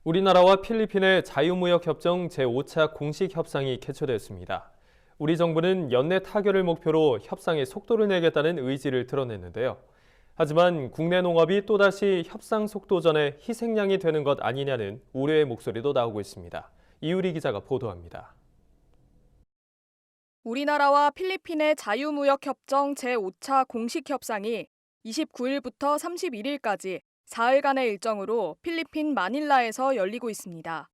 우리나라와 필리핀의 자유무역협정 제5차 공식 협상이 개최됐습니다. 우리 정부는 연내 타결을 목표로 협상에 속도를 내겠다는 의지를 드러냈는데요. 하지만 국내 농업이 또다시 협상 속도전의 희생양이 되는 것 아니냐는 우려의 목소리도 나오고 있습니다. 이유리 기자가 보도합니다. 우리나라와 필리핀의 자유무역협정 제5차 공식 협상이 29일부터 31일까지 사흘간의 일정으로 필리핀 마닐라에서 열리고 있습니다.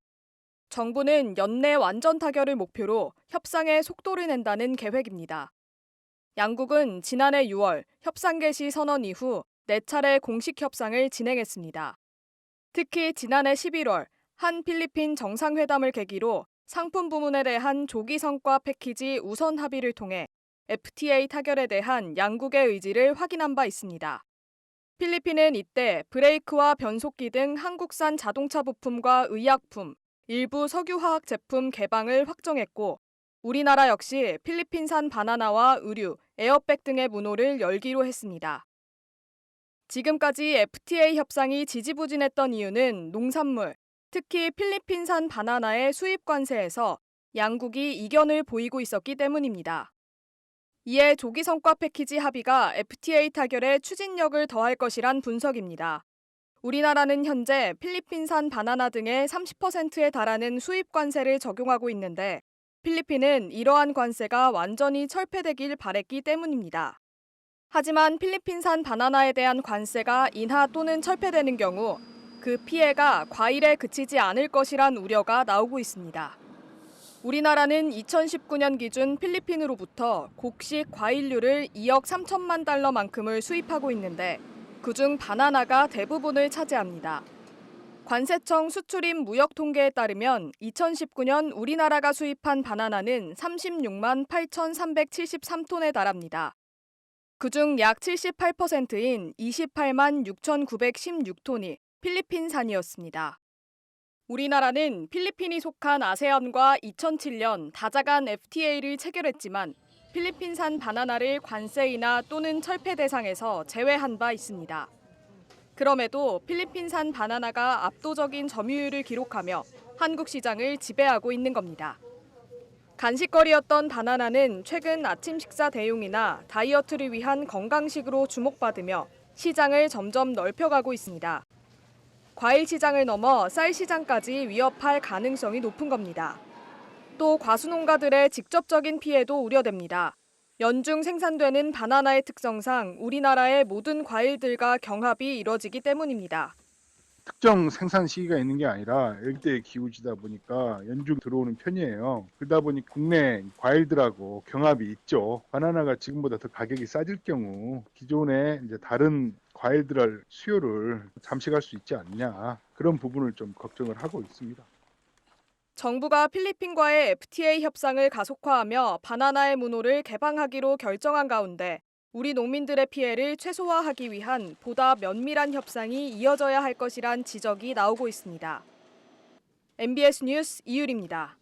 정부는 연내 완전 타결을 목표로 협상에 속도를 낸다는 계획입니다. 양국은 지난해 6월 협상 개시 선언 이후 4차례 공식 협상을 진행했습니다. 특히 지난해 11월 한 필리핀 정상회담을 계기로 상품 부문에 대한 조기 성과 패키지 우선 합의를 통해 FTA 타결에 대한 양국의 의지를 확인한 바 있습니다. 필리핀은 이때 브레이크와 변속기 등 한국산 자동차 부품과 의약품, 일부 석유화학 제품 개방을 확정했고, 우리나라 역시 필리핀산 바나나와 의류, 에어백 등의 문호를 열기로 했습니다. 지금까지 FTA 협상이 지지부진했던 이유는 농산물, 특히 필리핀산 바나나의 수입 관세에서 양국이 이견을 보이고 있었기 때문입니다. 이에 조기 성과 패키지 합의가 FTA 타결에 추진력을 더할 것이란 분석입니다. 우리나라는 현재 필리핀산 바나나 등의 30%에 달하는 수입 관세를 적용하고 있는데 필리핀은 이러한 관세가 완전히 철폐되길 바랬기 때문입니다. 하지만 필리핀산 바나나에 대한 관세가 인하 또는 철폐되는 경우 그 피해가 과일에 그치지 않을 것이란 우려가 나오고 있습니다. 우리나라는 2019년 기준 필리핀으로부터 곡식 과일류를 2억 3천만 달러만큼을 수입하고 있는데 그중 바나나가 대부분을 차지합니다. 관세청 수출입 무역 통계에 따르면 2019년 우리나라가 수입한 바나나는 36만 8,373톤에 달합니다. 그중 약 78%인 28만 6,916톤이 필리핀산이었습니다. 우리나라는 필리핀이 속한 아세안과 2007년 다자간 FTA를 체결했지만 필리핀산 바나나를 관세 인하 또는 철폐 대상에서 제외한 바 있습니다. 그럼에도 필리핀산 바나나가 압도적인 점유율을 기록하며 한국 시장을 지배하고 있는 겁니다. 간식거리였던 바나나는 최근 아침 식사 대용이나 다이어트를 위한 건강식으로 주목받으며 시장을 점점 넓혀가고 있습니다. 과일 시장을 넘어 쌀 시장까지 위협할 가능성이 높은 겁니다. 또 과수농가들의 직접적인 피해도 우려됩니다. 연중 생산되는 바나나의 특성상 우리나라의 모든 과일들과 경합이 이뤄지기 때문입니다. 특정 생산 시기가 있는 게 아니라 일대의 기후지다 보니까 연중 들어오는 편이에요. 그러다 보니 국내 과일들하고 경합이 있죠. 바나나가 지금보다 더 가격이 싸질 경우 기존의 이제 다른 과일들의 수요를 잠식할 수 있지 않냐, 그런 부분을 좀 걱정을 하고 있습니다. 정부가 필리핀과의 FTA 협상을 가속화하며 바나나의 문호를 개방하기로 결정한 가운데 우리 농민들의 피해를 최소화하기 위한 보다 면밀한 협상이 이어져야 할 것이란 지적이 나오고 있습니다. MBS 뉴스 이유리입니다.